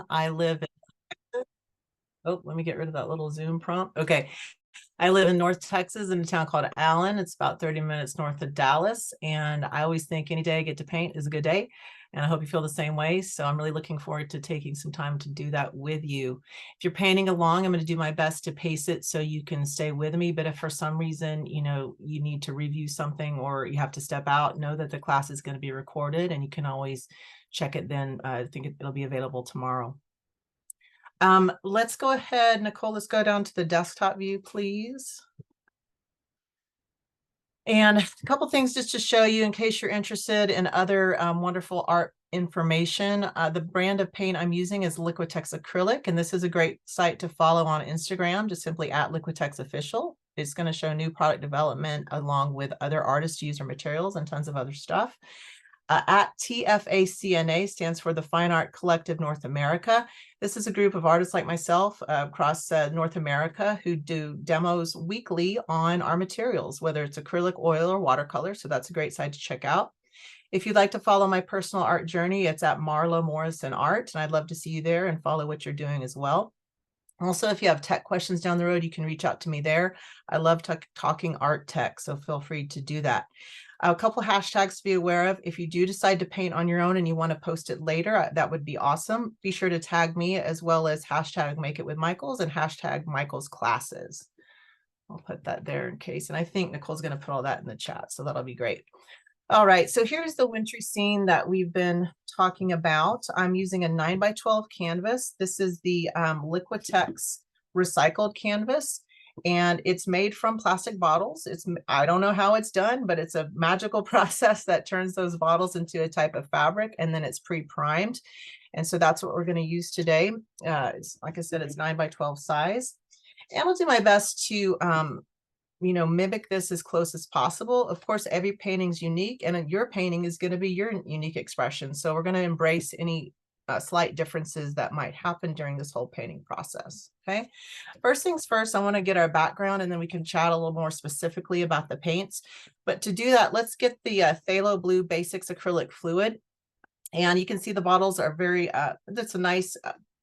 I live in, oh, let me get rid of that little Zoom prompt. Okay. I live in North Texas in a town called Allen. It's about 30 minutes north of Dallas. And I always think any day I get to paint is a good day. And I hope you feel the same way. So I'm really looking forward to taking some time to do that with you. If you're painting along, I'm going to do my best to pace it so you can stay with me. But if for some reason, you need to review something or you have to step out, know that the class is going to be recorded and you can always check it then. I think it'll be available tomorrow. Let's go ahead, Nicole, let's go down to the desktop view, please. And a couple things just to show you in case you're interested in other wonderful art information. The brand of paint I'm using is Liquitex Acrylic, and this is a great site to follow on Instagram, just simply at Liquitex Official. It's going to show new product development along with other artists' user materials and tons of other stuff. At TFACNA stands for the Fine Art Collective North America. This is a group of artists like myself across North America who do demos weekly on our materials, whether it's acrylic, oil, or watercolor. So that's a great site to check out. If you'd like to follow my personal art journey, it's at Marla Morrison Art, and I'd love to see you there and follow what you're doing as well. Also, if you have tech questions down the road, you can reach out to me there. I love talking art tech, so feel free to do that. A couple hashtags to be aware of. If you do decide to paint on your own and you want to post it later, that would be awesome. Be sure to tag me as well as hashtag Make It With Michaels and hashtag Michaels Classes. I'll put that there in case. And I think Nicole's going to put all that in the chat, so that'll be great. All right, so here's the wintry scene that we've been talking about. I'm using a 9x12 canvas. This is the Liquitex recycled canvas, and it's made from plastic bottles. I don't know how it's done, but it's a magical process that turns those bottles into a type of fabric, and then it's pre-primed. And so that's what we're going to use today. Like I said, it's 9x12 size. And I'll do my best to mimic this as close as possible. Of course, every painting's unique, and your painting is going to be your unique expression. So we're going to embrace any slight differences that might happen during this whole painting process. Okay. First things first, I want to get our background, and then we can chat a little more specifically about the paints. But to do that, let's get the Phthalo Blue Basics acrylic fluid. And you can see the bottles are very, that's a nice,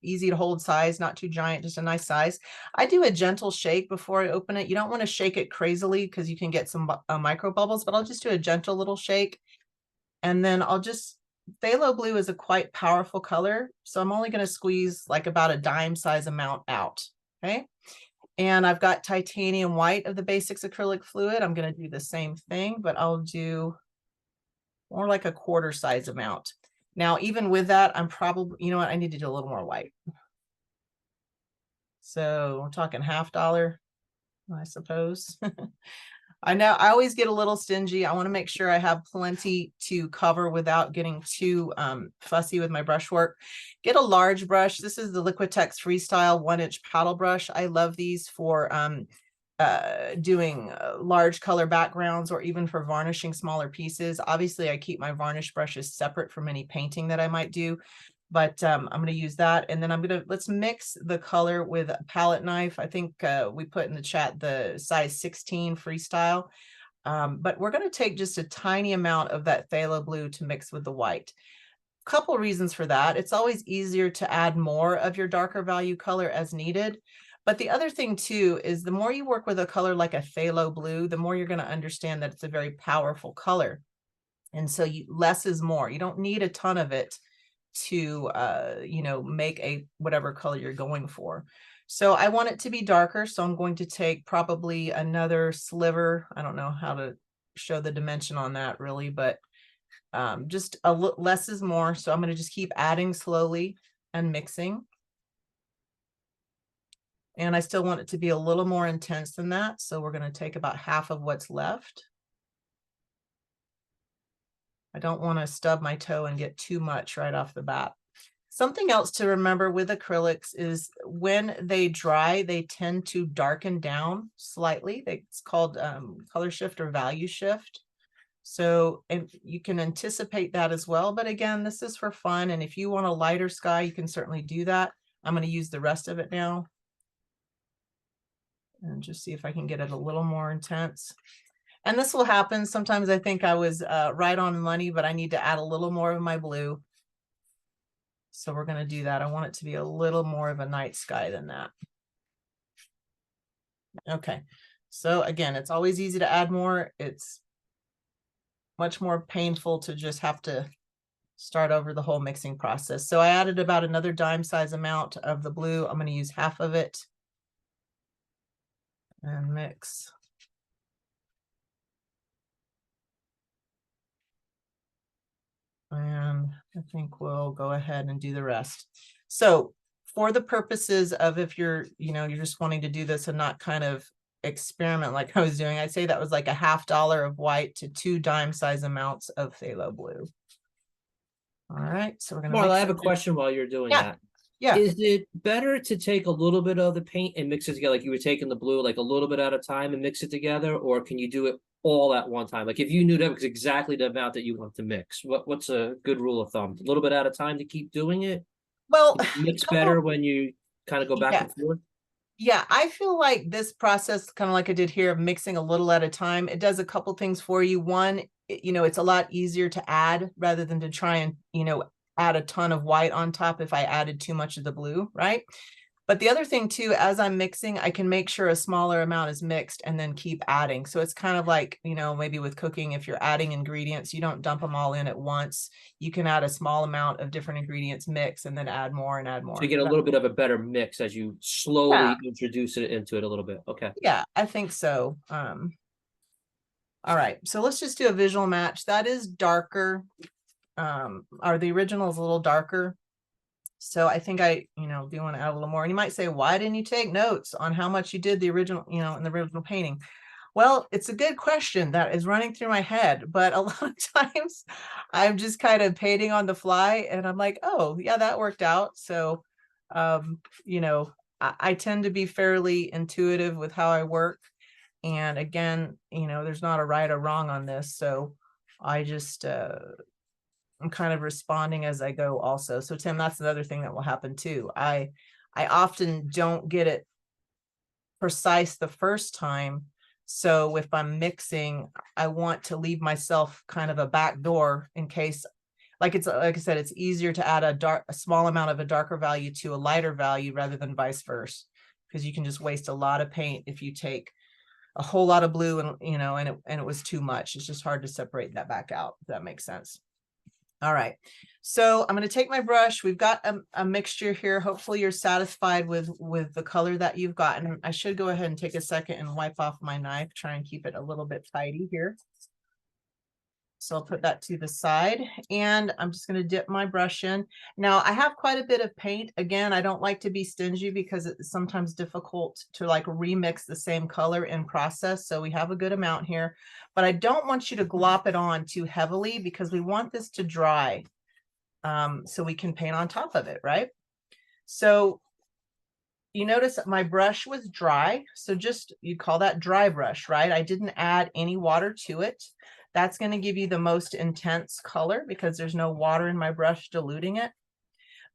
easy to hold size, not too giant, just a nice size. I do a gentle shake before I open it. You don't want to shake it crazily because you can get some micro bubbles, but I'll just do a gentle little shake. And then Phthalo blue is a quite powerful color, so I'm only going to squeeze like about a dime size amount out. Okay. And I've got titanium white of the Basics acrylic fluid. I'm going to do the same thing, but I'll do more like a quarter size amount. Now, even with that, I'm probably, you know what, I need to do a little more white. So we're talking $50, I suppose. I know I always get a little stingy. I want to make sure I have plenty to cover without getting too fussy with my brush work. Get a large brush. This is the Liquitex Freestyle 1-inch paddle brush. I love these for doing large color backgrounds or even for varnishing smaller pieces. Obviously, I keep my varnish brushes separate from any painting that I might do, but I'm going to use that. And then let's mix the color with a palette knife. I think we put in the chat the size 16 Freestyle, but we're going to take just a tiny amount of that phthalo blue to mix with the white. Couple reasons for that. It's always easier to add more of your darker value color as needed. But the other thing too is the more you work with a color like a phthalo blue, the more you're going to understand that it's a very powerful color. And so less is more. You don't need a ton of it to, make whatever color you're going for. So I want it to be darker. So I'm going to take probably another sliver. I don't know how to show the dimension on that really, but just a little less is more. So I'm going to just keep adding slowly and mixing. And I still want it to be a little more intense than that. So we're going to take about half of what's left. I don't want to stub my toe and get too much right off the bat. Something else to remember with acrylics is when they dry, they tend to darken down slightly. It's called color shift or value shift. So and you can anticipate that as well. But again, this is for fun. And if you want a lighter sky, you can certainly do that. I'm going to use the rest of it now. And just see if I can get it a little more intense. And this will happen. Sometimes I think I was right on money, but I need to add a little more of my blue. So we're going to do that. I want it to be a little more of a night sky than that. Okay. So again, it's always easy to add more. It's much more painful to just have to start over the whole mixing process. So I added about another dime size amount of the blue. I'm going to use half of it and mix. And I think we'll go ahead and do the rest. So for the purposes of if you're, you're just wanting to do this and not kind of experiment like I was doing, I'd say that was like a $50 of white to 2 dime size amounts of phthalo blue. All right, so we're gonna Marla, I have a question while you're doing that. Yeah. Is it better to take a little bit of the paint and mix it together, like you were taking the blue, like a little bit at a time and mix it together, or can you do it all at one time? Like if you knew that was exactly the amount that you want to mix, what's a good rule of thumb? A little bit at a time to keep doing it? Well, Mix better when you kind of go back and forth? Yeah, I feel like this process, kind of like I did here, of mixing a little at a time, it does a couple things for you. One, it's a lot easier to add rather than to try and, add a ton of white on top if I added too much of the blue, right? But the other thing too, as I'm mixing, I can make sure a smaller amount is mixed and then keep adding. So it's kind of like, maybe with cooking, if you're adding ingredients, you don't dump them all in at once. You can add a small amount of different ingredients, mix, and then add more and add more. So you get a little bit of a better mix as you slowly introduce it into it a little bit. Okay. Yeah, I think so. All right, so let's just do a visual match. That is darker. Or the original is a little darker. So I think I, do want to add a little more. And you might say, why didn't you take notes on how much you did the original, in the original painting? Well, it's a good question that is running through my head, but a lot of times I'm just kind of painting on the fly and I'm like, oh yeah, that worked out. So, I tend to be fairly intuitive with how I work. And again, there's not a right or wrong on this. So I just, I'm kind of responding as I go also. So Tim, that's another thing that will happen too. I often don't get it precise the first time. So if I'm mixing, I want to leave myself kind of a back door in case, like I said, it's easier to add a small amount of a darker value to a lighter value rather than vice versa, because you can just waste a lot of paint if you take a whole lot of blue and and it was too much. It's just hard to separate that back out, if that makes sense. All right, so I'm going to take my brush. We've got a mixture here. Hopefully you're satisfied with the color that you've gotten. I should go ahead and take a second and wipe off my knife, try and keep it a little bit tidy here. So I'll put that to the side and I'm just going to dip my brush in. Now I have quite a bit of paint. Again, I don't like to be stingy because it's sometimes difficult to like remix the same color in process. So we have a good amount here, but I don't want you to glop it on too heavily because we want this to dry so we can paint on top of it, right? So you notice that my brush was dry. So just, you call that dry brush, right? I didn't add any water to it. That's going to give you the most intense color because there's no water in my brush diluting it.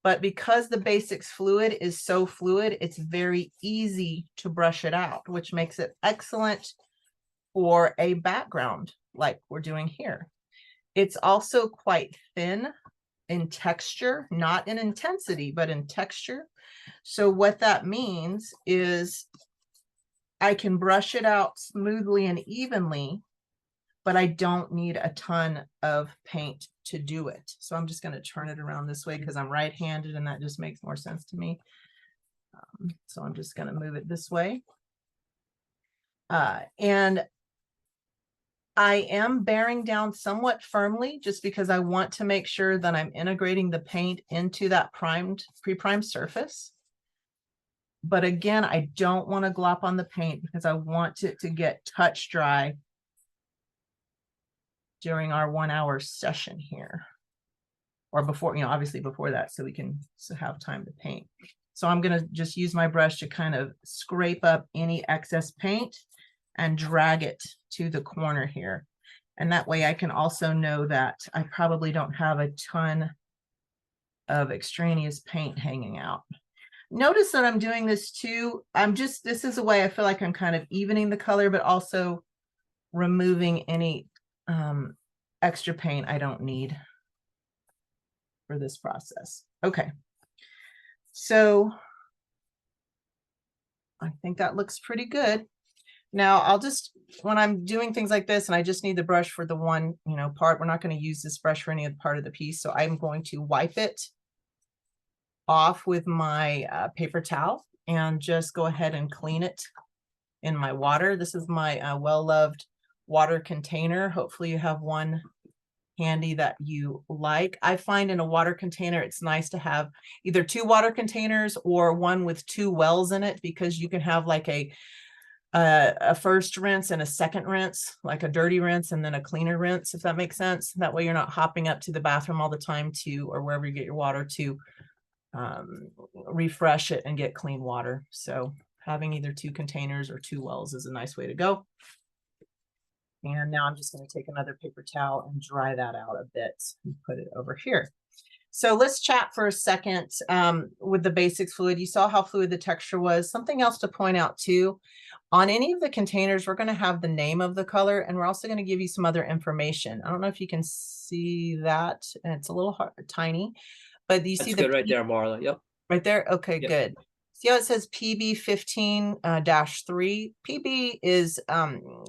But because the basics fluid is so fluid, it's very easy to brush it out, which makes it excellent for a background like we're doing here. It's also quite thin in texture, not in intensity, but in texture. So what that means is I can brush it out smoothly and evenly, but I don't need a ton of paint to do it. So I'm just going to turn it around this way because I'm right-handed and that just makes more sense to me. So I'm just going to move it this way. And I am bearing down somewhat firmly just because I want to make sure that I'm integrating the paint into that pre-primed surface. But again, I don't want to glop on the paint because I want it to get touch dry during our 1 hour session here, or before, obviously before that, so we can have time to paint. So I'm going to just use my brush to kind of scrape up any excess paint and drag it to the corner here. And that way I can also know that I probably don't have a ton of extraneous paint hanging out. Notice that I'm doing this too. This is a way I feel like I'm kind of evening the color, but also removing any extra paint I don't need for this process. Okay. So I think that looks pretty good. Now I'll just, when I'm doing things like this and I just need the brush for the one, part, we're not going to use this brush for any other part of the piece. So I'm going to wipe it off with my paper towel and just go ahead and clean it in my water. This is my well-loved water container. Hopefully you have one handy that you like. I find in a water container, it's nice to have either 2 water containers or one with 2 wells in it, because you can have like a first rinse and a second rinse, like a dirty rinse and then a cleaner rinse, if that makes sense. That way you're not hopping up to the bathroom all the time or wherever you get your water to refresh it and get clean water. So having either 2 containers or 2 wells is a nice way to go. And now I'm just going to take another paper towel and dry that out a bit and put it over here. So let's chat for a second with the basics fluid. You saw how fluid the texture was. Something else to point out too, on any of the containers, we're going to have the name of the color, and we're also going to give you some other information. I don't know if you can see that, and it's a little tiny, but you see That's good right there, Marla. Yep. Right there? Okay, Yep. good. See how it says PB15-3? PB is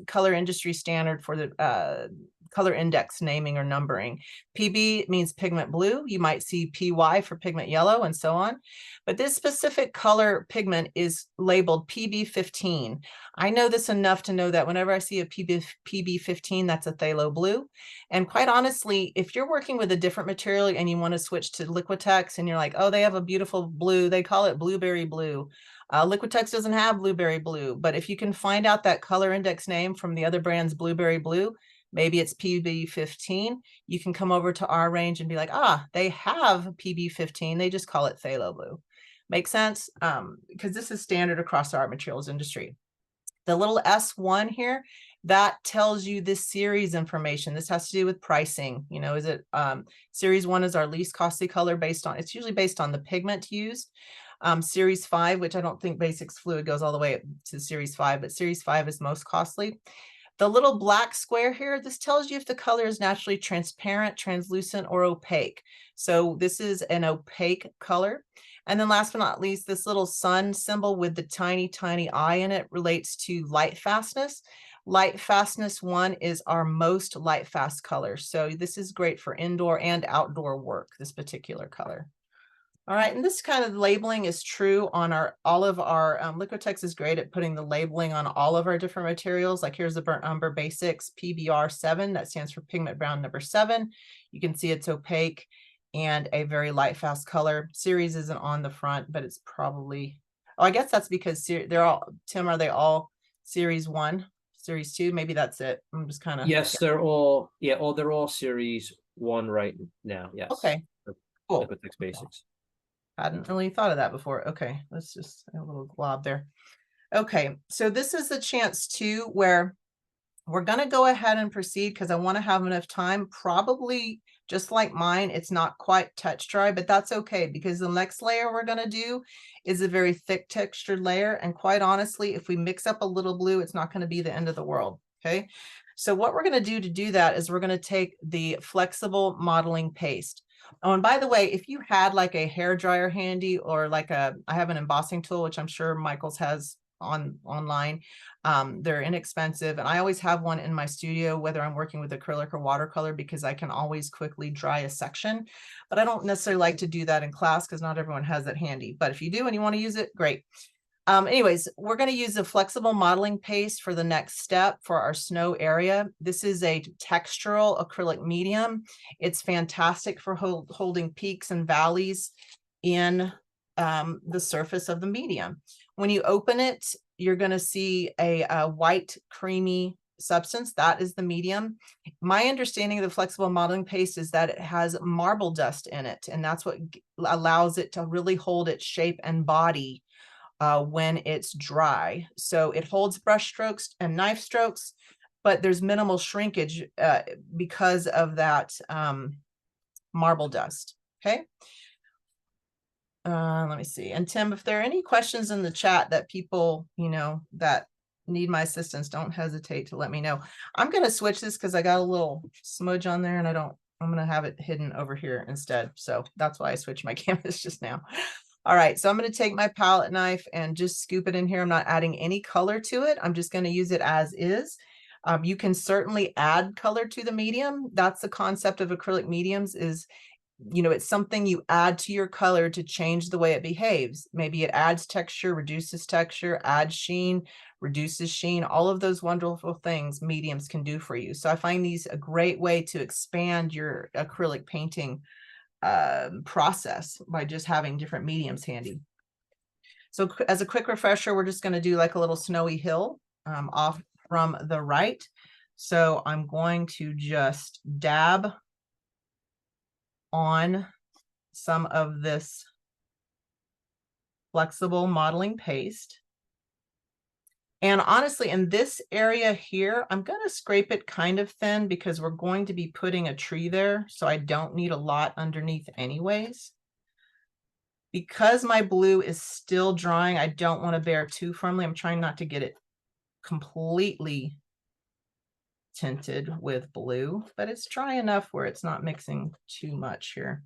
color industry standard for the color index naming or numbering. PB means pigment blue. You might see PY for pigment yellow and so on. But this specific color pigment is labeled PB15. I know this enough to know that whenever I see a PB15, that's a phthalo blue. And quite honestly, if you're working with a different material and you want to switch to Liquitex and you're like, oh, they have a beautiful blue, they call it blueberry blue. Liquitex doesn't have blueberry blue, but if you can find out that color index name from the other brand's blueberry blue, maybe it's PB15, you can come over to our range and be like, they have PB15, they just call it phthalo blue. Make sense? Because this is standard across the art materials industry. The little S1 here, that tells you this series information. This has to do with pricing. Is it series 1 is our least costly color it's usually based on the pigment used. Series 5, which I don't think Basics Fluid goes all the way to series 5, but series 5 is most costly. The little black square here, this tells you if the color is naturally transparent, translucent, or opaque. So this is an opaque color. And then last but not least, this little sun symbol with the tiny, tiny eye in it relates to light fastness. Light fastness 1 is our most light fast color. So this is great for indoor and outdoor work, this particular color. All right, and this kind of labeling is true on all of our Liquitex is great at putting the labeling on all of our different materials. Like here's the Burnt Umber Basics PBR7, that stands for pigment brown number 7. You can see it's opaque and a very light fast color. Series isn't on the front, but it's probably, I guess that's because they're all, Tim, are they all series 1, series 2? Maybe that's it. I'm just kind of. Yes, they're all, they're all series 1 right now. Yes. Okay, cool. Liquitex Basics. Hadn't really thought of that before. Okay, let's just a little glob there. Okay, so this is the chance too where we're going to go ahead and proceed because I want to have enough time. Probably just like mine, it's not quite touch dry, but that's okay because the next layer we're going to do is a very thick textured layer. And quite honestly, if we mix up a little blue, it's not going to be the end of the world. Okay, so what we're going to do that is we're going to take the flexible modeling paste. Oh, and by the way, if you had like a hair dryer handy or like I have an embossing tool, which I'm sure Michael's has online. They're inexpensive. And I always have one in my studio, whether I'm working with acrylic or watercolor, because I can always quickly dry a section. But I don't necessarily like to do that in class because not everyone has that handy. But if you do and you want to use it, great. Anyways, we're going to use a flexible modeling paste for the next step for our snow area. This is a textural acrylic medium. It's fantastic for holding peaks and valleys in the surface of the medium. When you open it, you're going to see a white creamy substance. That is the medium. My understanding of the flexible modeling paste is that it has marble dust in it, and that's what allows it to really hold its shape and body when it's dry. So it holds brush strokes and knife strokes, but there's minimal shrinkage because of that marble dust. Okay. Let me see. And Tim, if there are any questions in the chat that people, that need my assistance, don't hesitate to let me know. I'm going to switch this because I got a little smudge on there and I don't I'm going to have it hidden over here instead. So that's why I switched my canvas just now. All right, so I'm going to take my palette knife and just scoop it in here. I'm not adding any color to it. I'm just going to use it as is. You can certainly add color to the medium. That's the concept of acrylic mediums is, you know, it's something you add to your color to change the way it behaves. Maybe it adds texture, reduces texture, adds sheen, reduces sheen, all of those wonderful things mediums can do for you. So I find these a great way to expand your acrylic painting process by just having different mediums handy. So as a quick refresher, we're just going to do like a little snowy hill off from the right. So I'm going to just dab on some of this flexible modeling paste. And honestly, in this area here, I'm going to scrape it kind of thin because we're going to be putting a tree there. So I don't need a lot underneath anyways. Because my blue is still drying, I don't want to bear too firmly. I'm trying not to get it completely tinted with blue, but it's dry enough where it's not mixing too much here.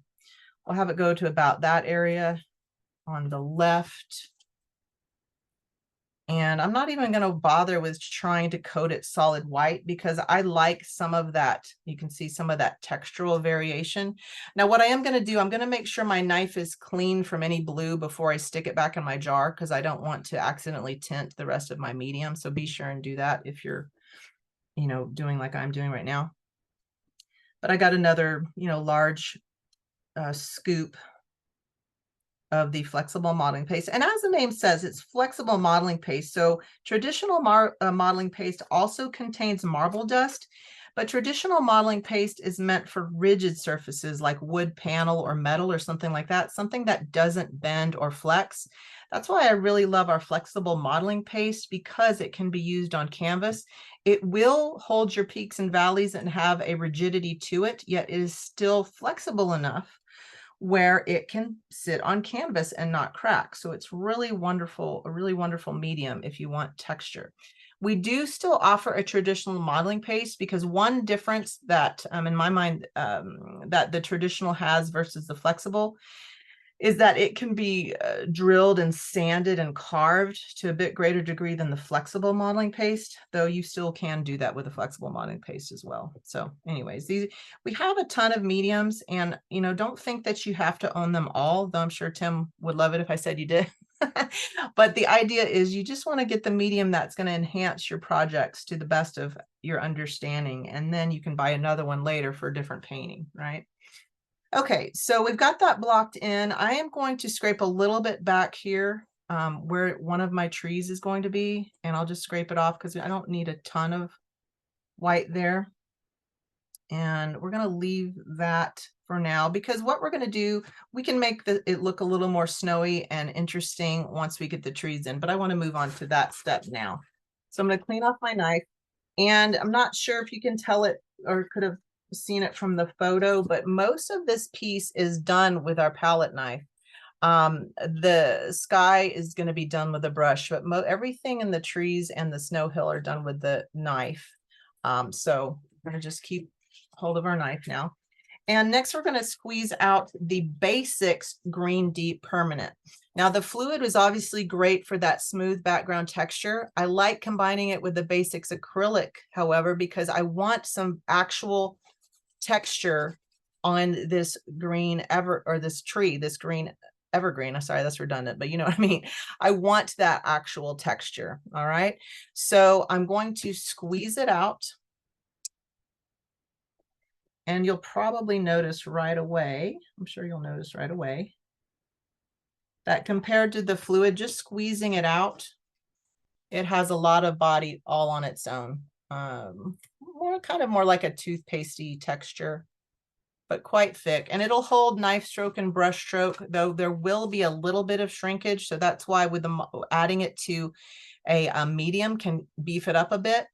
I'll have it go to about that area on the left. And I'm not even going to bother with trying to coat it solid white because I like some of that. You can see some of that textural variation. Now, what I am going to do, I'm going to make sure my knife is clean from any blue before I stick it back in my jar because I don't want to accidentally tint the rest of my medium. So be sure and do that if you're, you know, doing like I'm doing right now. But I got another, you know, large scoop of the flexible modeling paste. And as the name says, it's flexible modeling paste. So traditional modeling paste also contains marble dust, but traditional modeling paste is meant for rigid surfaces like wood panel or metal or something like that, something that doesn't bend or flex. That's why I really love our flexible modeling paste because it can be used on canvas. It will hold your peaks and valleys and have a rigidity to it, yet it is still flexible enough where it can sit on canvas and not crack. So it's really wonderful, a really wonderful medium if you want texture. We do still offer a traditional modeling paste because one difference that in my mind that the traditional has versus the flexible is that it can be drilled and sanded and carved to a bit greater degree than the flexible modeling paste, though you still can do that with the flexible modeling paste as well. So anyways, we have a ton of mediums and, you know, don't think that you have to own them all, though I'm sure Tim would love it if I said you did. But the idea is you just want to get the medium that's going to enhance your projects to the best of your understanding. And then you can buy another one later for a different painting, right? Okay, so we've got that blocked in. I am going to scrape a little bit back here where one of my trees is going to be, and I'll just scrape it off because I don't need a ton of white there. And we're going to leave that for now because what we're going to do, we can make it look a little more snowy and interesting once we get the trees in, but I want to move on to that step now. So I'm going to clean off my knife, and I'm not sure if you can tell it or could have seen it from the photo, but most of this piece is done with our palette knife. The sky is going to be done with a brush, but everything in the trees and the snow hill are done with the knife. So we're going to just keep hold of our knife now. And next we're going to squeeze out the Basics Green Deep Permanent. Now the fluid is obviously great for that smooth background texture. I like combining it with the Basics Acrylic, however, because I want some actual texture on this green this green evergreen. I'm sorry, that's redundant, but you know what I mean. I want that actual texture. All right. So I'm going to squeeze it out. And you'll probably notice right away, I'm sure you'll notice right away, that compared to the fluid, just squeezing it out, it has a lot of body all on its own. More like a toothpastey texture, but quite thick. And it'll hold knife stroke and brush stroke, though there will be a little bit of shrinkage. So that's why with adding it to a medium can beef it up a bit.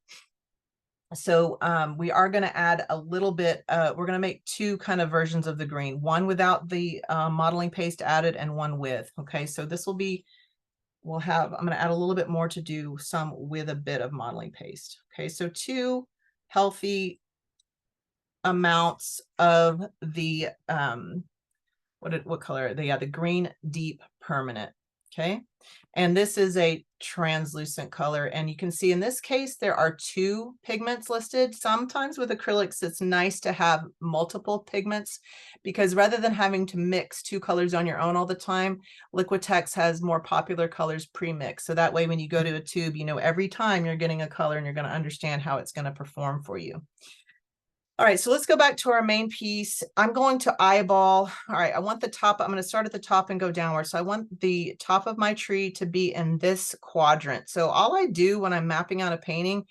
So we are going to add a little bit, we're going to make two kind of versions of the green, one without the modeling paste added and one with. Okay, so this will be, I'm going to add a little bit more to do some with a bit of modeling paste. Okay, so two healthy amounts of the what color? The green deep permanent. Okay. And this is a translucent color. And you can see in this case, there are 2 pigments listed. Sometimes with acrylics, it's nice to have multiple pigments because rather than having to mix 2 colors on your own all the time, Liquitex has more popular colors pre-mixed. So that way, when you go to a tube, you know, every time you're getting a color and you're going to understand how it's going to perform for you. All right, so let's go back to our main piece. I'm going to eyeball. All right, I want the top. I'm going to start at the top and go downward. So I want the top of my tree to be in this quadrant. So all I do when I'm mapping out a painting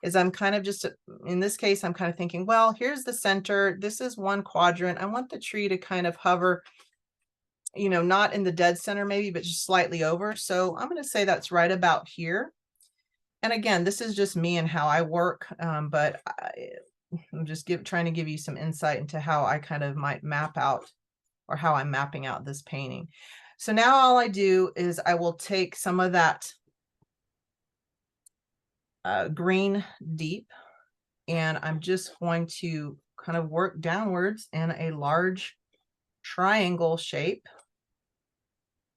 is I'm kind of just, in this case, I'm kind of thinking, well, here's the center. This is one quadrant. I want the tree to kind of hover, you know, not in the dead center maybe, but just slightly over. So I'm going to say that's right about here. And again, this is just me and how I work, but I'm just trying to give you some insight into how I kind of might map out or how I'm mapping out this painting. So now all I do is I will take some of that green deep, and I'm just going to kind of work downwards in a large triangle shape.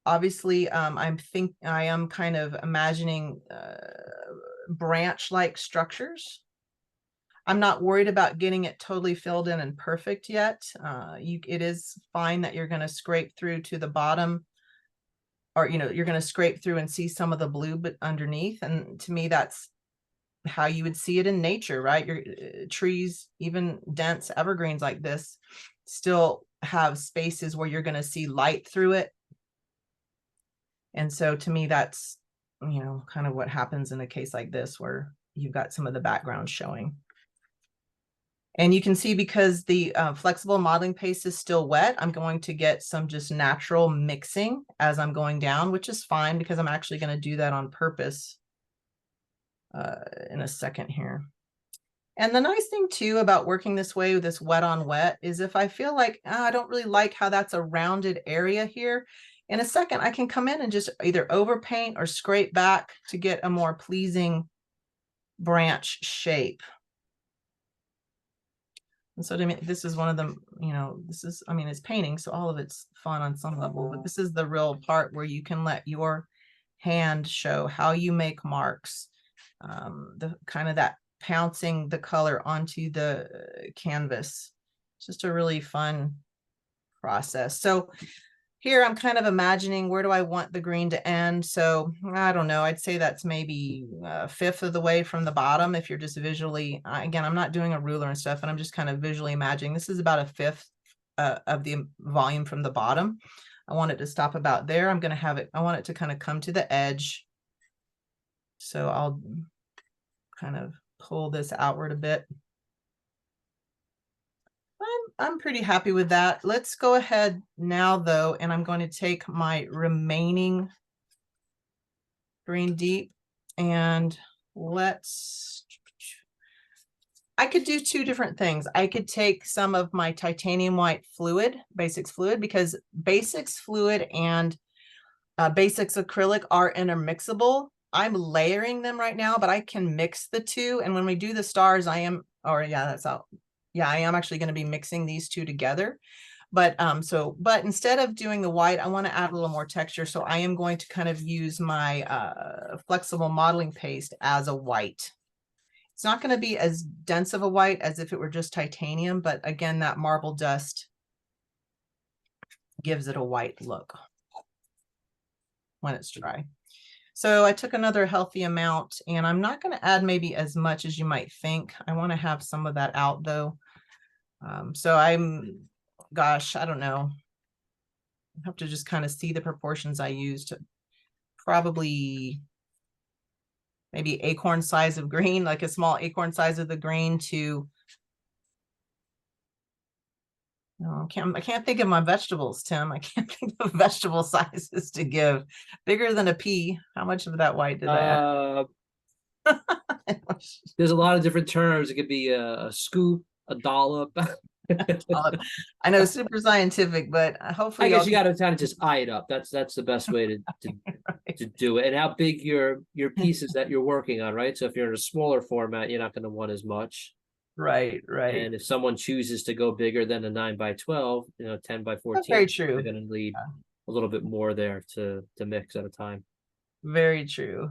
Obviously, I am kind of imagining branch-like structures. I'm not worried about getting it totally filled in and perfect yet. It is fine that you're going to scrape through to the bottom, or, you know, you're going to scrape through and see some of the blue but underneath. And to me, that's how you would see it in nature, right? Your trees, even dense evergreens like this, still have spaces where you're going to see light through it. And so to me, that's, you know, kind of what happens in a case like this, where you've got some of the background showing. And you can see because the flexible modeling paste is still wet, I'm going to get some just natural mixing as I'm going down, which is fine because I'm actually going to do that on purpose in a second here. And the nice thing too about working this way with this wet on wet is if I feel like I don't really like how that's a rounded area here, in a second I can come in and just either overpaint or scrape back to get a more pleasing branch shape. And so to me, this is one of them, you know, this is, I mean, it's painting, so all of it's fun on some level, but this is the real part where you can let your hand show how you make marks, the kind of that pouncing the color onto the canvas. It's just a really fun process. So here I'm kind of imagining, where do I want the green to end? So I don't know, I'd say that's maybe a fifth of the way from the bottom. If you're just visually, again, I'm not doing a ruler and stuff, and I'm just kind of visually imagining this is about a fifth of the volume from the bottom. I want it to stop about there. I'm going to have it, I want it to kind of come to the edge. So I'll kind of pull this outward a bit. I'm pretty happy with that. Let's go ahead now though, and I'm going to take my remaining green deep and I could do 2 different things. I could take some of my titanium white fluid, basics fluid, because basics fluid and basics acrylic are intermixable. I'm layering them right now, but I can mix the 2. And when we do the stars, I am actually going to be mixing these 2 together. But but instead of doing the white, I want to add a little more texture. So I am going to kind of use my flexible modeling paste as a white. It's not going to be as dense of a white as if it were just titanium, but again, that marble dust gives it a white look when it's dry. So I took another healthy amount, and I'm not going to add maybe as much as you might think. I want to have some of that out though. So gosh, I don't know. I have to just kind of see the proportions I used. Probably maybe acorn size of green, like a small acorn size of the green to, no, I can't think of my vegetables, Tim. I can't think of vegetable sizes to give. Bigger than a pea. How much of that white did I add? There's a lot of different terms. It could be a scoop, a dollop. I know, super scientific, but hopefully I guess you got to kind of just eye it up. That's the best way to right. to do it. And how big your pieces that you're working on, right? So if you're in a smaller format, you're not going to want as much. Right, right. And if someone chooses to go bigger than a 9 by 12, 10 by That's very 14, they're true. going to need Yeah, a little bit more there to mix at a time. very true.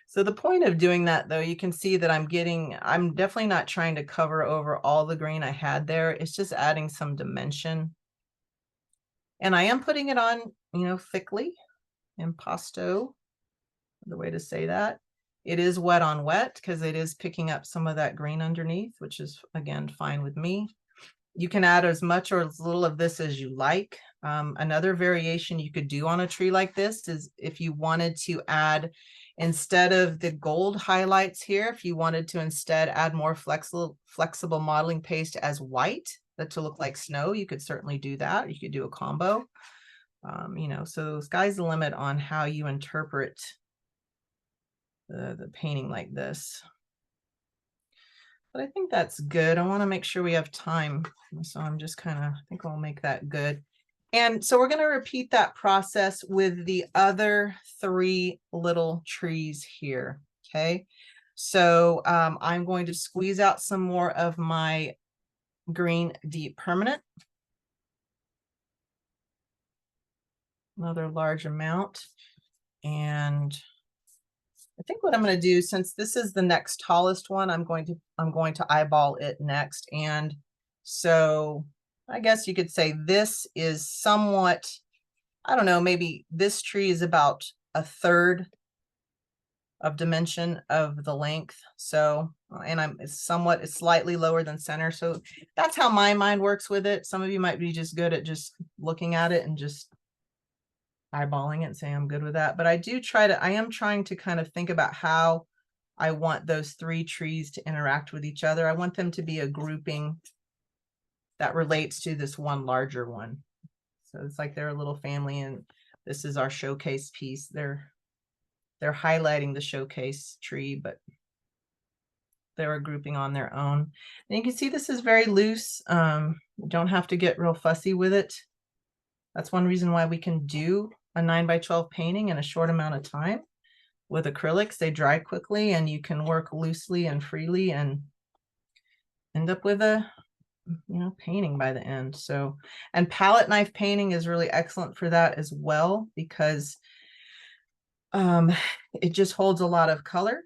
So the point of doing that, though, you can see that I'm definitely not trying to cover over all the green I had there. It's just adding some dimension. And I am putting it on, thickly, impasto, the way to say that. It is wet on wet because it is picking up some of that green underneath, which is, again, fine with me. You can add as much or as little of this as you like. Another variation you could do on a tree like this is if you wanted to add, instead of the gold highlights here, if you wanted to instead add more flexible modeling paste as white, that to look like snow, you could certainly do that. You could do a combo. So the sky's the limit on how you interpret the painting like this. But I think that's good. I want to make sure we have time. So I'm just I think I'll make that good. And so we're going to repeat that process with the other 3 little trees here. Okay. So I'm going to squeeze out some more of my green deep permanent. Another large amount. And I think what I'm going to do, since this is the next tallest one, I'm going to eyeball it next. And so I guess you could say this is somewhat, I don't know, maybe this tree is about a third of dimension of the length. So, and it's slightly lower than center. So that's how my mind works with it. Some of you might be just good at just looking at it and just eyeballing it and saying I'm good with that. But I am trying to kind of think about how I want those 3 trees to interact with each other. I want them to be a grouping that relates to this one larger one. So it's like they're a little family, and this is our showcase piece. They're highlighting the showcase tree, but they're a grouping on their own. And you can see this is very loose. You don't have to get real fussy with it. That's one reason why we can do a 9 by 12 painting in a short amount of time. With acrylics, they dry quickly and you can work loosely and freely and end up with a painting by the end. So, and palette knife painting is really excellent for that as well, because it just holds a lot of color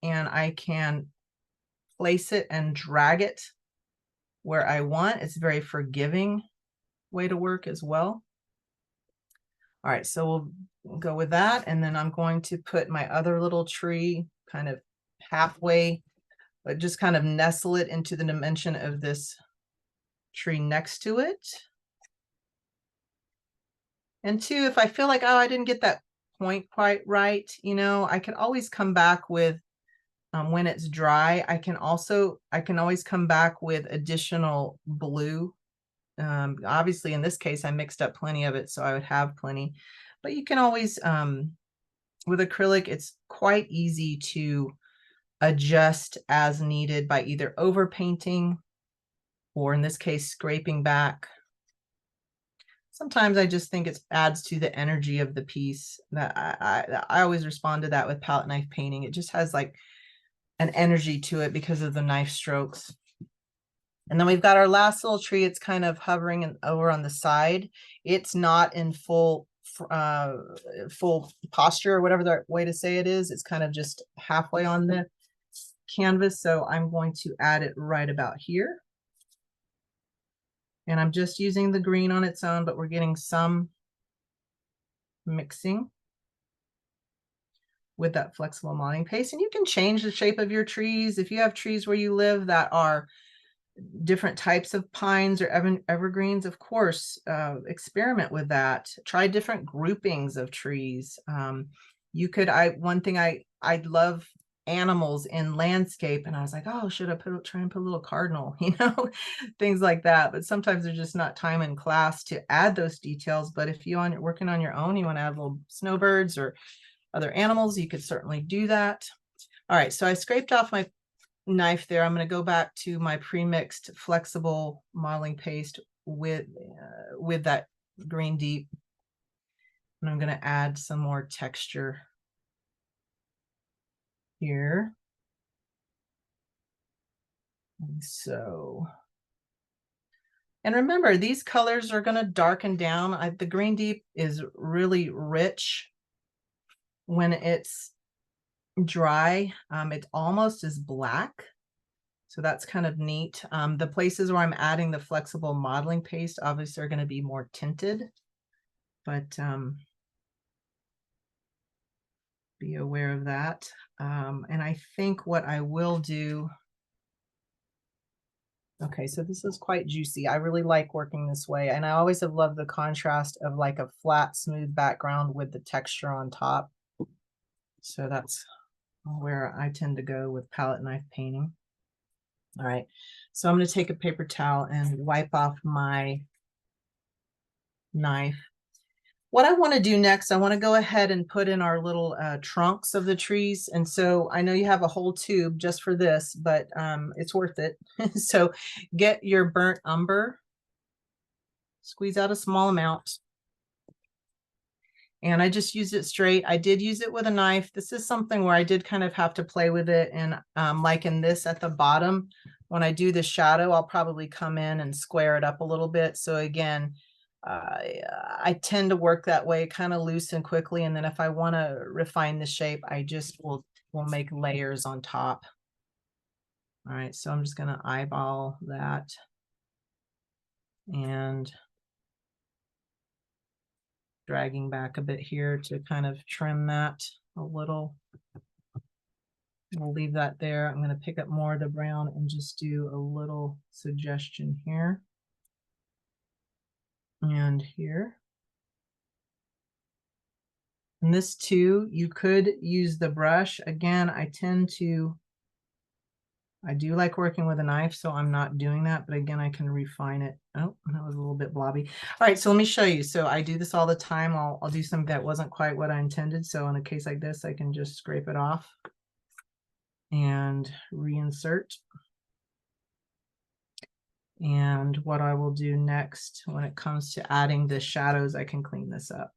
and I can place it and drag it where I want. It's a very forgiving way to work as well. All right, so we'll go with that. And then I'm going to put my other little tree kind of halfway, but just kind of nestle it into the dimension of this tree next to it. And 2, if I feel like, oh, I didn't get that point quite right, I can always come back with, when it's dry, I can always come back with additional blue. Obviously in this case, I mixed up plenty of it, so I would have plenty, but you can always, with acrylic, it's quite easy to adjust as needed by either over painting or in this case, scraping back. Sometimes I just think it adds to the energy of the piece. That I always respond to that with palette knife painting. It just has like an energy to it because of the knife strokes. And then we've got our last little tree. It's kind of hovering over on the side. It's not in full posture, or whatever the way to say it is. It's kind of just halfway on the canvas. So I'm going to add it right about here. And I'm just using the green on its own, but we're getting some mixing with that flexible modeling paste. And you can change the shape of your trees. If you have trees where you live that are different types of pines or evergreens, of course, experiment with that. Try different groupings of trees. One thing I love animals in landscape, and I was like, oh, should I try and put a little cardinal, things like that. But sometimes there's just not time in class to add those details. But if you're working on your own, you want to add little snowbirds or other animals, you could certainly do that. All right, so I scraped off my knife there. I'm going to go back to my pre-mixed flexible modeling paste with that green deep, and I'm going to add some more texture here. And so, and remember, these colors are going to darken down. The green deep is really rich when it's dry. It almost is black. So that's kind of neat. The places where I'm adding the flexible modeling paste obviously are going to be more tinted, but be aware of that. And I think what I will do, okay, so this is quite juicy. I really like working this way. And I always have loved the contrast of like a flat, smooth background with the texture on top. So that's where I tend to go with palette knife painting. All right, so I'm going to take a paper towel and wipe off my knife. What I want to do next, I want to go ahead and put in our little trunks of the trees. And so I know you have a whole tube just for this, but it's worth it. So get your burnt umber, squeeze out a small amount. And I just used it straight. I did use it with a knife. This is something where I did kind of have to play with it. And like in this at the bottom, when I do the shadow, I'll probably come in and square it up a little bit. So again, I tend to work that way, kind of loose and quickly. And then if I want to refine the shape, I just will make layers on top. All right, so I'm just going to eyeball that. And dragging back a bit here to kind of trim that a little. We'll leave that there. I'm going to pick up more of the brown and just do a little suggestion here. And here. And this too, you could use the brush. Again, I do like working with a knife, so I'm not doing that, but again, I can refine it. Oh, that was a little bit blobby. All right, so let me show you. So I do this all the time. I'll do something that wasn't quite what I intended. So in a case like this, I can just scrape it off and reinsert. And what I will do next when it comes to adding the shadows, I can clean this up.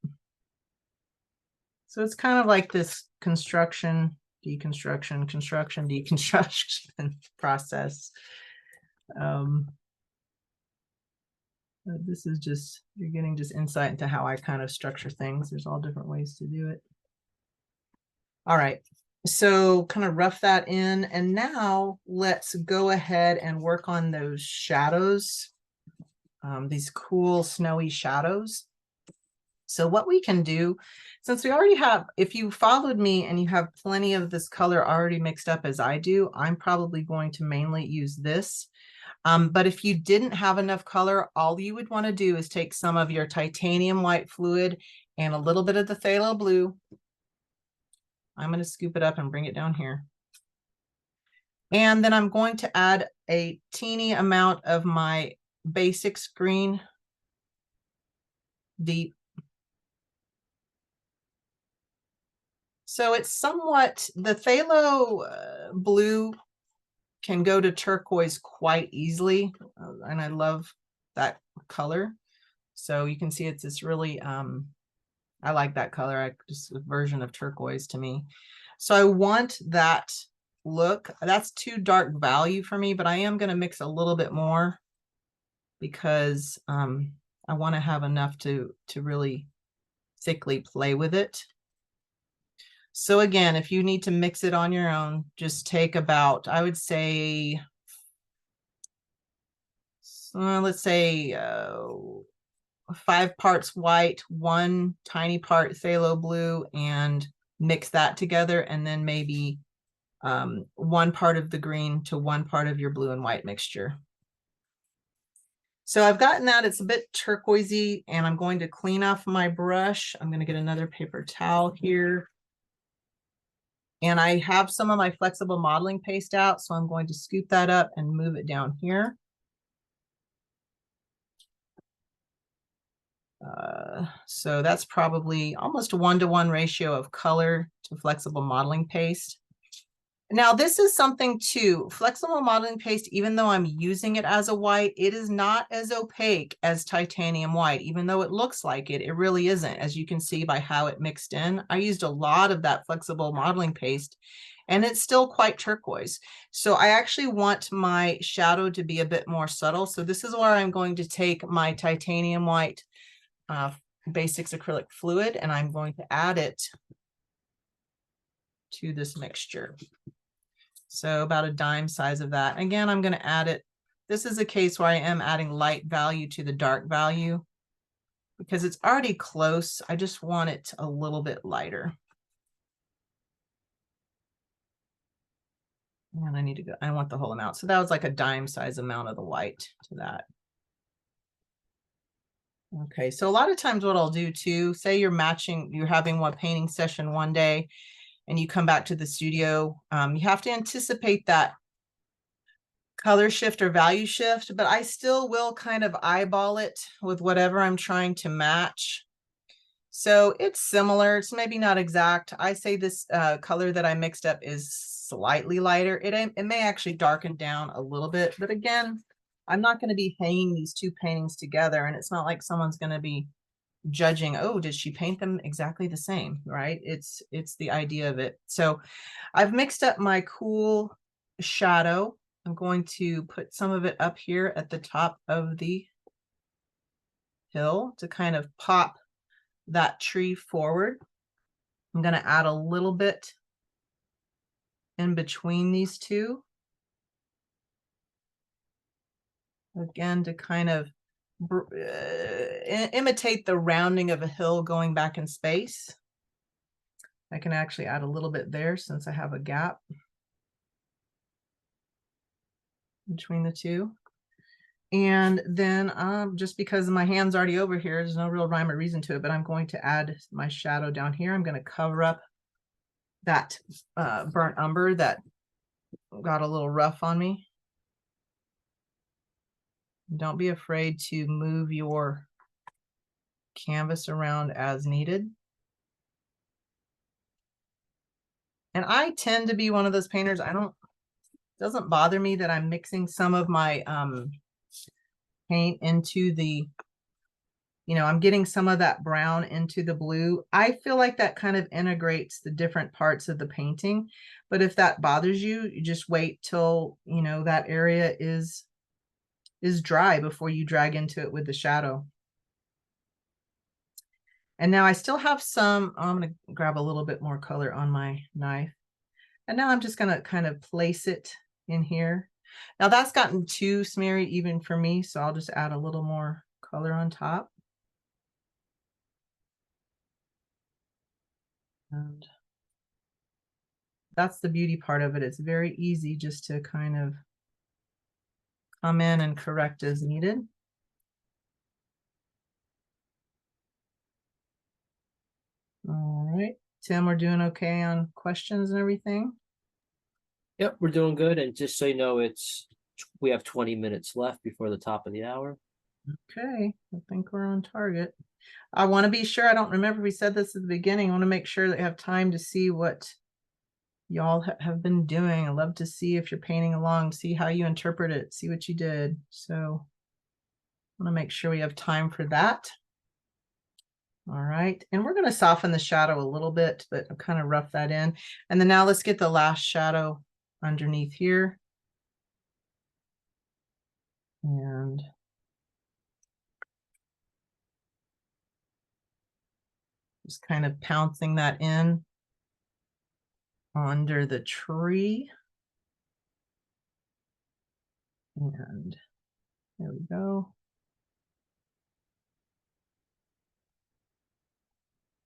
So it's kind of like this construction, deconstruction, construction, deconstruction process. This is just, you're getting just insight into how I kind of structure things. There's all different ways to do it. All right, so kind of rough that in. And now let's go ahead and work on those shadows, these cool snowy shadows. So what we can do, since we already have, if you followed me and you have plenty of this color already mixed up as I do, I'm probably going to mainly use this. But if you didn't have enough color, all you would want to do is take some of your titanium white fluid and a little bit of the phthalo blue. I'm going to scoop it up and bring it down here. And then I'm going to add a teeny amount of my basics green deep. So it's somewhat, the phthalo blue can go to turquoise quite easily. And I love that color. So you can see it's this really, I like that color. Just a version of turquoise to me. So I want that look. That's too dark value for me, but I am going to mix a little bit more because I want to have enough to really thickly play with it. So again, if you need to mix it on your own, just take about, I would say, let's say 5 parts white, 1 tiny part phthalo blue, and mix that together. And then maybe 1 part of the green to 1 part of your blue and white mixture. So I've gotten that. It's a bit turquoisey, and I'm going to clean off my brush. I'm going to get another paper towel here. And I have some of my flexible modeling paste out, so I'm going to scoop that up and move it down here. So that's probably almost a 1-to-1 ratio of color to flexible modeling paste. Now, this is something too, flexible modeling paste, even though I'm using it as a white, it is not as opaque as titanium white, even though it looks like it, it really isn't, as you can see by how it mixed in. I used a lot of that flexible modeling paste and it's still quite turquoise. So I actually want my shadow to be a bit more subtle. So this is where I'm going to take my titanium white Basics acrylic fluid and I'm going to add it to this mixture. So about a dime size of that. Again, I'm going to add it. This is a case where I am adding light value to the dark value because it's already close. I just want it a little bit lighter. And I need to go, I want the whole amount. So that was like a dime size amount of the white to that. Okay, so a lot of times what I'll do too, say you're having one painting session one day and you come back to the studio, you have to anticipate that color shift or value shift, but I still will kind of eyeball it with whatever I'm trying to match. So it's similar, it's maybe not exact. I say this color that I mixed up is slightly lighter. It may actually darken down a little bit, but again, I'm not going to be hanging these two paintings together and it's not like someone's going to be judging, oh, did she paint them exactly the same, right? It's the idea of it. So I've mixed up my cool shadow. I'm going to put some of it up here at the top of the hill to kind of pop that tree forward. I'm going to add a little bit in between these two. Again, to kind of imitate the rounding of a hill going back in space. I can actually add a little bit there since I have a gap between the two. And then just because my hand's already over here, there's no real rhyme or reason to it, but I'm going to add my shadow down here. I'm going to cover up that burnt umber that got a little rough on me. Don't be afraid to move your canvas around as needed. And I tend to be one of those painters, doesn't bother me that I'm mixing some of my paint into the, I'm getting some of that brown into the blue. I feel like that kind of integrates the different parts of the painting. But if that bothers you, you just wait till, that area is dry before you drag into it with the shadow. And now I still have some, I'm going to grab a little bit more color on my knife. And now I'm just going to kind of place it in here. Now that's gotten too smeary even for me, so I'll just add a little more color on top. And that's the beauty part of it. It's very easy just to kind of come in and correct as needed. All right, Tim, we're doing okay on questions and everything? Yep, we're doing good. And just so you know, we have 20 minutes left before the top of the hour. Okay, I think we're on target. I want to be sure, I don't remember if we said this at the beginning. I want to make sure that I have time to see what y'all have been doing. I love to see if you're painting along, see how you interpret it, see what you did. So I want to make sure we have time for that. All right, and we're going to soften the shadow a little bit, but I'll kind of rough that in. And then now let's get the last shadow underneath here. And just kind of pouncing that in under the tree. And there we go.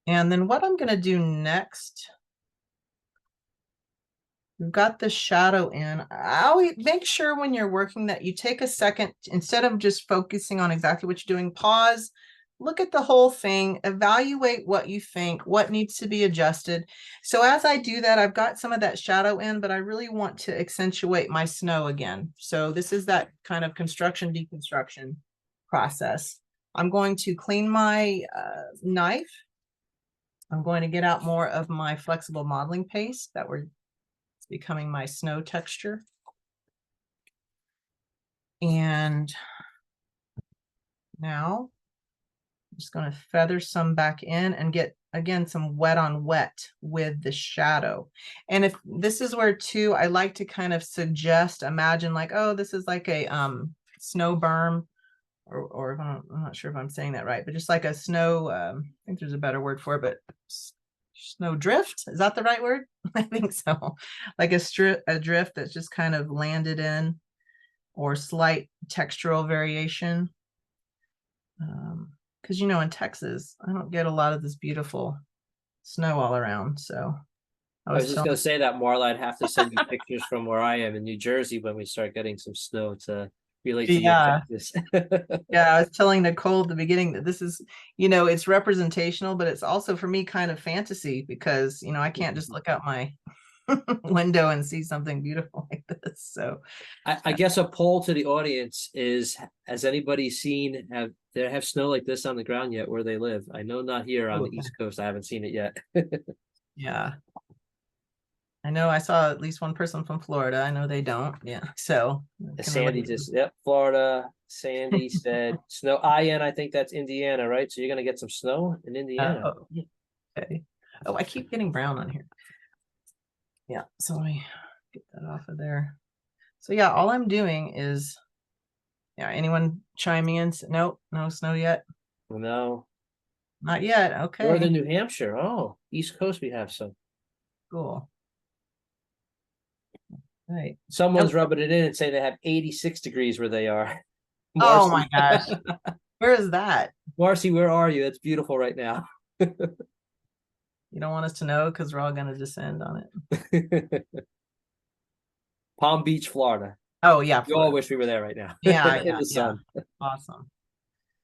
And then what I'm going to do next, we've got the shadow in. I'll make sure when you're working that you take a second, instead of just focusing on exactly what you're doing, pause, look at the whole thing, evaluate what you think, what needs to be adjusted. So as I do that, I've got some of that shadow in, but I really want to accentuate my snow again. So this is that kind of construction deconstruction process. I'm going to clean my knife. I'm going to get out more of my flexible modeling paste that we're It's becoming my snow texture. And now I'm just going to feather some back in and get, again, some wet on wet with the shadow. And if this is where too, I like to kind of suggest, imagine like, oh, this is like a snow berm, or if I'm not sure if I'm saying that right, but just like a snow, I think there's a better word for it, but snow drift, is that the right word? I think so. Like a drift that's just kind of landed in, or slight textural variation. Because you know, in Texas, I don't get a lot of this beautiful snow all around. So I was just gonna say that, Marla, I'd have to send you pictures from where I am in New Jersey when we start getting some snow to relate to your yeah, Texas. yeah. I was telling Nicole at the beginning that this is, you know, it's representational, but it's also for me kind of fantasy, because you know I can't just look out my window and see something beautiful like this. So I guess a poll to the audience is: has anybody seen have snow like this on the ground yet where they live? I know not here on the okay. East Coast. I haven't seen it yet. Yeah, I know I saw at least one person from Florida. I know they don't. Yeah, so I can Sandy relate. just, yep, Florida. Sandy said snow. I think that's Indiana, right? So you're gonna get some snow in Indiana. Oh, okay. Oh, I keep getting brown on here. Yeah, so let me get that off of there. So yeah, all I'm doing is, yeah, anyone chiming in? Nope, no snow yet. No, Not yet. northern Okay, New Hampshire. Oh, East Coast, we have some. cool. Right. Someone's Nope. rubbing it in and saying they have 86 degrees where they are. Oh my Marcy, gosh. Where is that? Marcy, where are you? It's beautiful right now. You don't want us to know because we're all going to descend on it. Palm Beach, Florida. Oh yeah, We all Florida. wish we were there right now Yeah, in yeah, the yeah. sun. Awesome.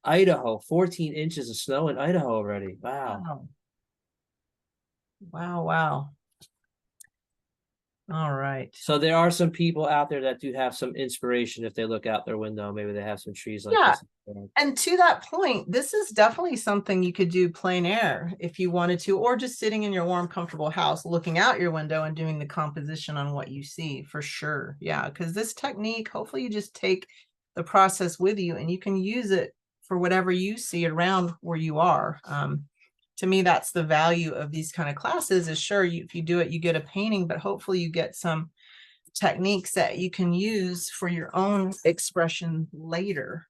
Idaho, 14 inches of snow in Idaho already. Wow. Wow. Wow, wow. All right. So there are some people out there that do have some inspiration if they look out their window. Maybe they have some trees like Yeah. this. And to that point, this is definitely something you could do plein air if you wanted to, or just sitting in your warm, comfortable house, looking out your window and doing the composition on what you see, for sure. Yeah, because this technique, hopefully you just take the process with you and you can use it for whatever you see around where you are. To me, that's the value of these kind of classes is, sure, if you do it, you get a painting, but hopefully you get some techniques that you can use for your own expression later.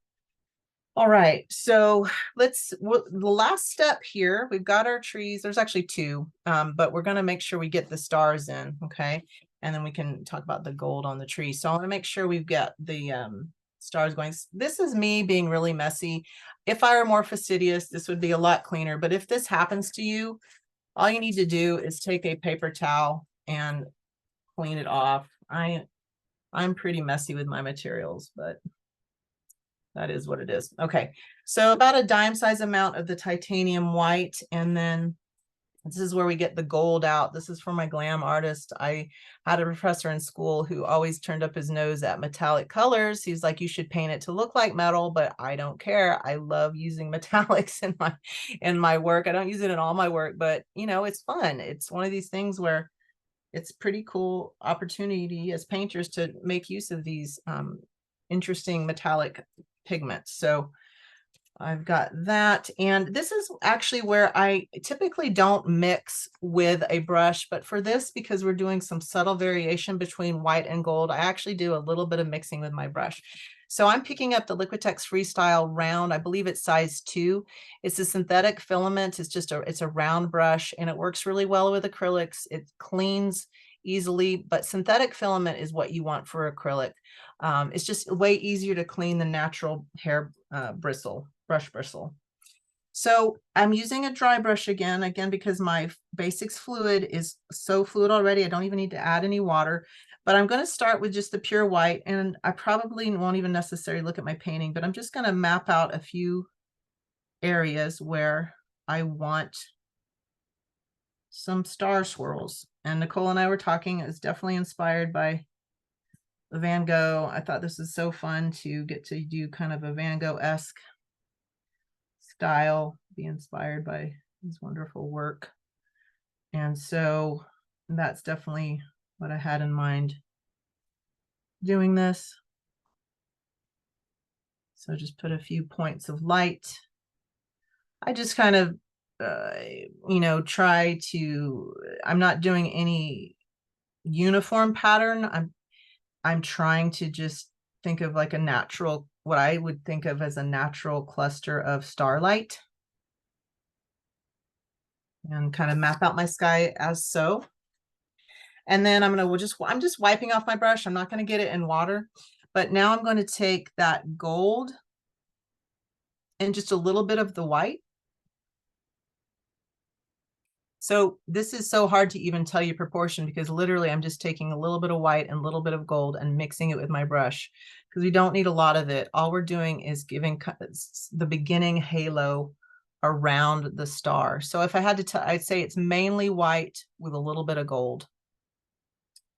All right, so the last step here, we've got our trees. There's actually two, but we're going to make sure we get the stars in, okay? And then we can talk about the gold on the tree. So I want to make sure we've got the stars going. This is me being really messy. If I were more fastidious, this would be a lot cleaner. But if this happens to you, all you need to do is take a paper towel and clean it off. I'm pretty messy with my materials, but that is what it is. Okay, so about a dime size amount of the titanium white, and then this is where we get the gold out. This is for my glam artist. I had a professor in school who always turned up his nose at metallic colors. He's like, you should paint it to look like metal, but I don't care. I love using metallics in my work. I don't use it in all my work, but you know, it's fun. It's one of these things where it's pretty cool opportunity as painters to make use of these interesting metallic pigments. So I've got that. And this is actually where I typically don't mix with a brush, but for this, because we're doing some subtle variation between white and gold, I actually do a little bit of mixing with my brush. So I'm picking up the Liquitex Freestyle round. I believe it's size 2. It's a synthetic filament. It's a round brush, and it works really well with acrylics. It cleans easily, but synthetic filament is what you want for acrylic. It's just way easier to clean the natural hair brush bristle. So I'm using a dry brush again, because my basics fluid is so fluid already. I don't even need to add any water, but I'm going to start with just the pure white, and I probably won't even necessarily look at my painting, but I'm just going to map out a few areas where I want some star swirls. And Nicole and I were talking, it's definitely inspired by Van Gogh. I thought this is so fun to get to do kind of a Van Gogh-esque style, be inspired by his wonderful work. And so that's definitely what I had in mind doing this. So just put a few points of light. I just kind of, you know, try to, I'm not doing any uniform pattern. I'm trying to just think of like a natural, what I would think of as a natural cluster of starlight. And kind of map out my sky as so. And then I'm just wiping off my brush. I'm not going to get it in water, but now I'm going to take that gold and just a little bit of the white. So this is so hard to even tell you proportion, because literally I'm just taking a little bit of white and a little bit of gold and mixing it with my brush, because we don't need a lot of it. All we're doing is giving the beginning halo around the star. So if I had to tell, I'd say it's mainly white with a little bit of gold.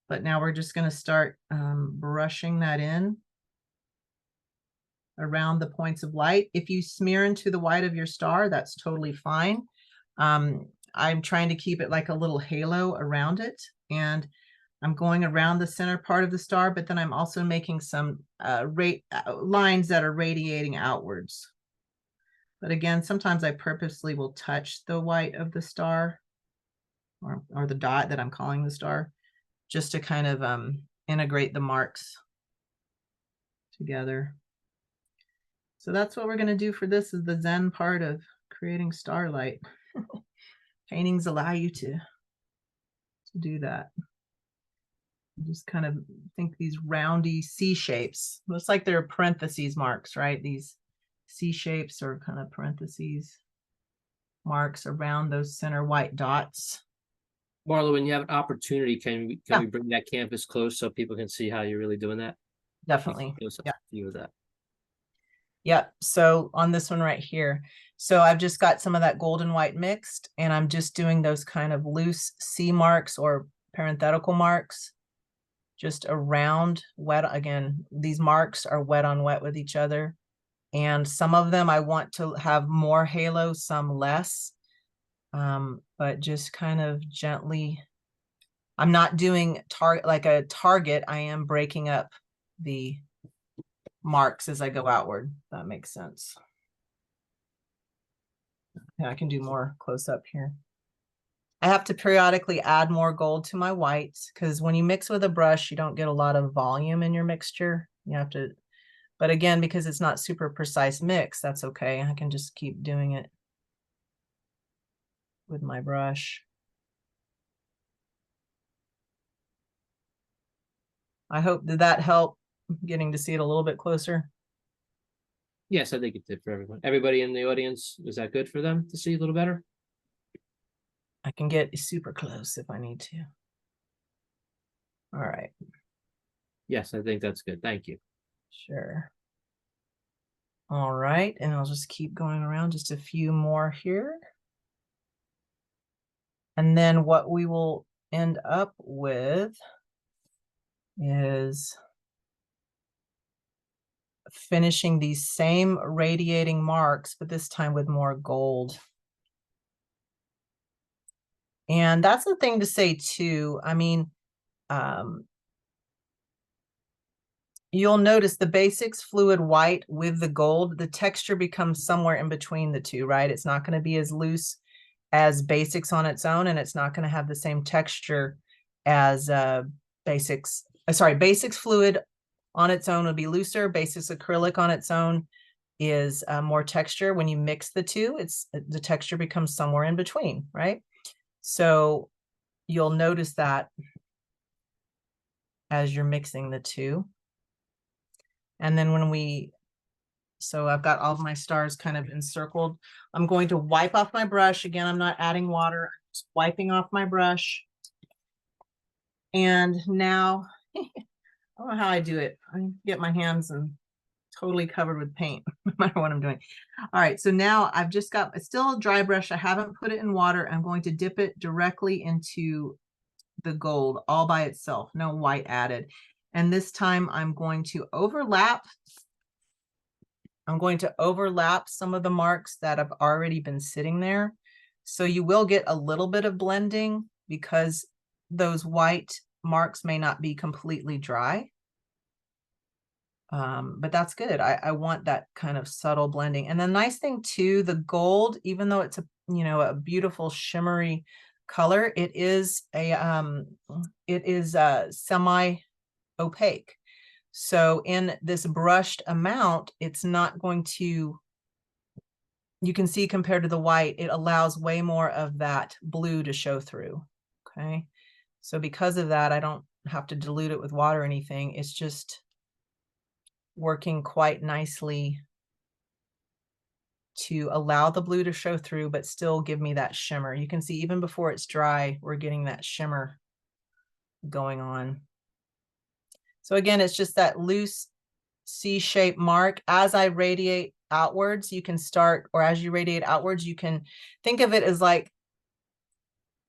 But now we're just going to start brushing that in around the points of light. If you smear into the white of your star, that's totally fine. I'm trying to keep it like a little halo around it, and I'm going around the center part of the star, but then I'm also making some lines that are radiating outwards. But again, sometimes I purposely will touch the white of the star, or the dot that I'm calling the star, just to kind of integrate the marks together. So that's what we're going to do for this, is the Zen part of creating starlight. Paintings allow you to do that. Just kind of think these roundy C shapes. Looks like they're parentheses marks, right? These C shapes are kind of parentheses marks around those center white dots. Marla, when you have an opportunity, can we bring that canvas close so people can see how you're really doing that? Definitely. Yeah. View of that. Yep. So on this one right here, so I've just got some of that gold and white mixed, and I'm just doing those kind of loose C marks or parenthetical marks just around wet. Again, these marks are wet on wet with each other. And some of them I want to have more halo, some less. But just kind of gently, I'm not doing like a target. I am breaking up the marks as I go outward. That makes sense. Yeah, I can do more close up here. I have to periodically add more gold to my whites, because when you mix with a brush, you don't get a lot of volume in your mixture. You have to, but again, because it's not super precise mix, that's okay. I can just keep doing it with my brush. I hope, did that help getting to see it a little bit closer? Yes, I think it did for everyone. Everybody in the audience, is that good for them to see a little better? I can get super close if I need to. All right. Yes, I think that's good. Thank you. Sure. All right, and I'll just keep going around, just a few more here. And then what we will end up with is finishing these same radiating marks, but this time with more gold. And that's the thing to say too. I mean, you'll notice the basics fluid white with the gold, the texture becomes somewhere in between the two, right? It's not going to be as loose as basics on its own, and it's not going to have the same texture as basics. Basics fluid on its own would be looser. Basics acrylic on its own is more texture. When you mix the two, the texture becomes somewhere in between, right? So you'll notice that as you're mixing the two. And then so I've got all of my stars kind of encircled. I'm going to wipe off my brush. Again, I'm not adding water, I'm just wiping off my brush. And now, I don't know how I do it. I get my hands and totally covered with paint, no matter what I'm doing. All right, so now I've just got, it's still a dry brush. I haven't put it in water. I'm going to dip it directly into the gold all by itself, no white added. And this time I'm going to overlap. I'm going to overlap some of the marks that have already been sitting there. So you will get a little bit of blending because those white marks may not be completely dry. But that's good. I want that kind of subtle blending. And the nice thing too, the gold, even though it's a, you know, a beautiful shimmery color, it is semi opaque. So in this brushed amount, it's not going to, you can see compared to the white, it allows way more of that blue to show through. Okay. So because of that, I don't have to dilute it with water or anything. It's just working quite nicely to allow the blue to show through, but still give me that shimmer. You can see even before it's dry, we're getting that shimmer going on. So again, it's just that loose C-shaped mark. As I radiate outwards, you can start, or as you radiate outwards, you can think of it as like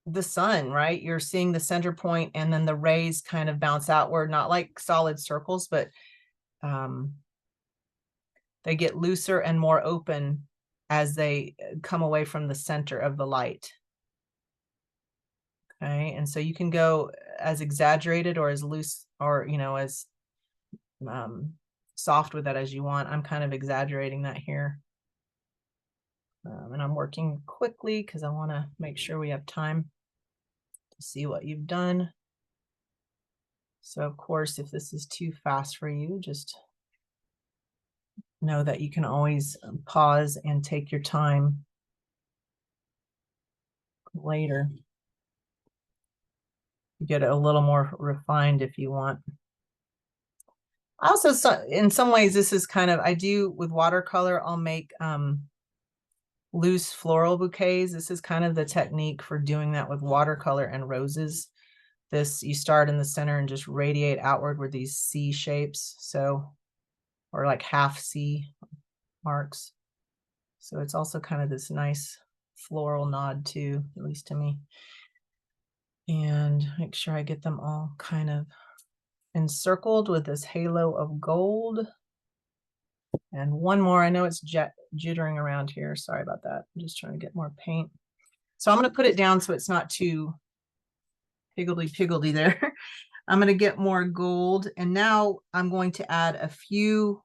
the sun, right? You're seeing the center point and then the rays kind of bounce outward, not like solid circles, but they get looser and more open as they come away from the center of the light. Okay, and so you can go as exaggerated or as loose or, you know, as soft with that as you want. I'm kind of exaggerating that here. And I'm working quickly because I want to make sure we have time to see what you've done. So of course, if this is too fast for you, just know that you can always pause and take your time later. You get it a little more refined if you want. I also, in some ways, this is kind of, I do with watercolor, I'll make loose floral bouquets. This is kind of the technique for doing that with watercolor and roses. This, you start in the center and just radiate outward with these C shapes. So, or like half C marks. So it's also kind of this nice floral nod too, at least to me. And make sure I get them all kind of encircled with this halo of gold. And one more, I know it's jittering around here. Sorry about that. I'm just trying to get more paint. So I'm going to put it down so it's not too higgledy-piggledy there. I'm going to get more gold. And now I'm going to add a few,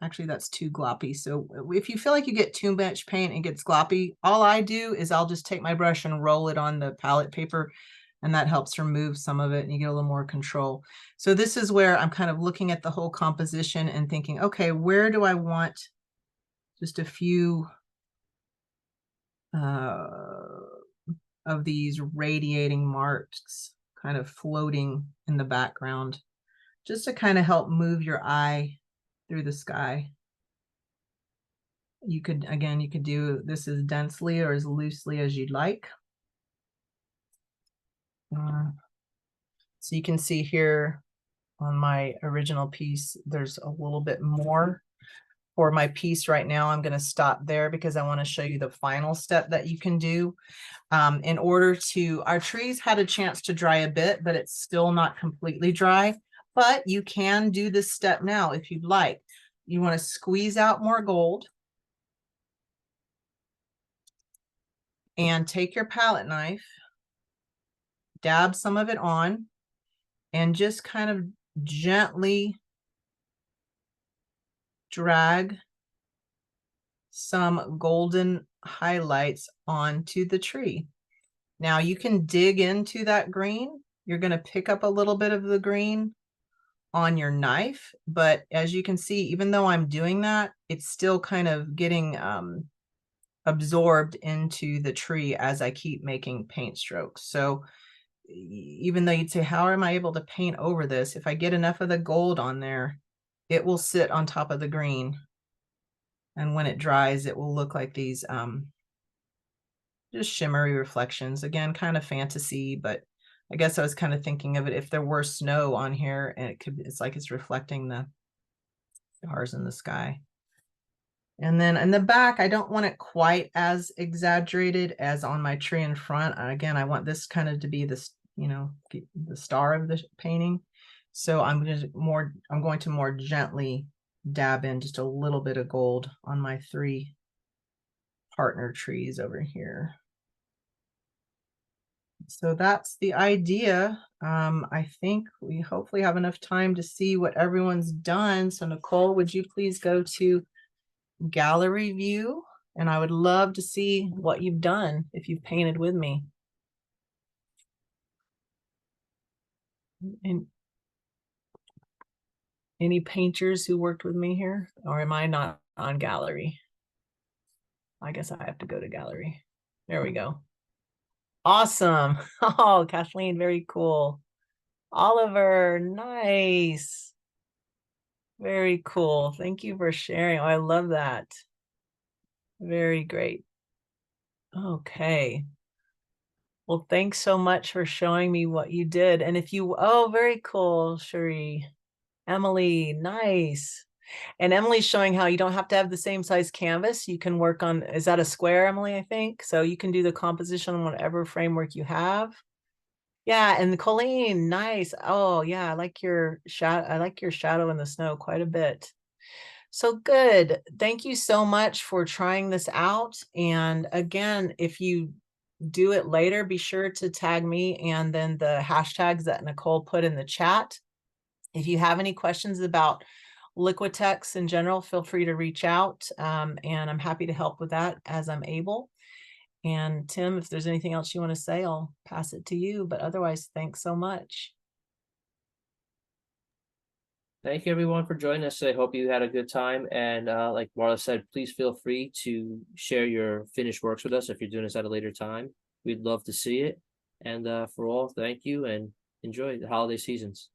actually that's too gloppy. So if you feel like you get too much paint and gets gloppy, all I do is I'll just take my brush and roll it on the palette paper, and that helps remove some of it and you get a little more control. So this is where I'm kind of looking at the whole composition and thinking, okay, where do I want just a few of these radiating marks kind of floating in the background, just to kind of help move your eye through the sky. You could, again, you could do this as densely or as loosely as you'd like. So you can see here on my original piece, there's a little bit more. For my piece right now, I'm going to stop there because I want to show you the final step that you can do. In order to, our trees had a chance to dry a bit, but it's still not completely dry. But you can do this step now if you'd like. You want to squeeze out more gold and take your palette knife, dab some of it on, and just kind of gently drag some golden highlights onto the tree. Now you can dig into that green. You're going to pick up a little bit of the green on your knife, but as you can see, even though I'm doing that, it's still kind of getting absorbed into the tree as I keep making paint strokes. So even though you'd say, how am I able to paint over this? If I get enough of the gold on there, it will sit on top of the green. And when it dries, it will look like these just shimmery reflections. Again, kind of fantasy, but I guess I was kind of thinking of it if there were snow on here and it's like it's reflecting the stars in the sky. And then in the back, I don't want it quite as exaggerated as on my tree in front. Again, I want this kind of to be this, you know, the star of the painting. So I'm going to more gently dab in just a little bit of gold on my 3 partner trees over here. So that's the idea. I think we hopefully have enough time to see what everyone's done. So Nicole, would you please go to gallery view? And I would love to see what you've done if you've painted with me. And any painters who worked with me here? Or am I not on gallery? I guess I have to go to gallery. There we go. Awesome. Oh, Kathleen, very cool. Oliver, nice. Very cool. Thank you for sharing. Oh, I love that. Very great. Okay. Well, thanks so much for showing me what you did. And if you, oh, very cool, Cherie. Emily, nice. And Emily's showing how you don't have to have the same size canvas. You can work on, is that a square, Emily, I think? So you can do the composition on whatever framework you have. Yeah, and Colleen, nice. Oh, yeah, I like your shadow in the snow quite a bit. So good. Thank you so much for trying this out. And again, if you do it later, be sure to tag me and then the hashtags that Nicole put in the chat. If you have any questions about Liquitex in general, feel free to reach out. And I'm happy to help with that as I'm able. And Tim, if there's anything else you want to say, I'll pass it to you. But otherwise, thanks so much. Thank you everyone for joining us. I hope you had a good time. And like Marla said, please feel free to share your finished works with us if you're doing this at a later time. We'd love to see it. And for all, thank you and enjoy the holiday seasons.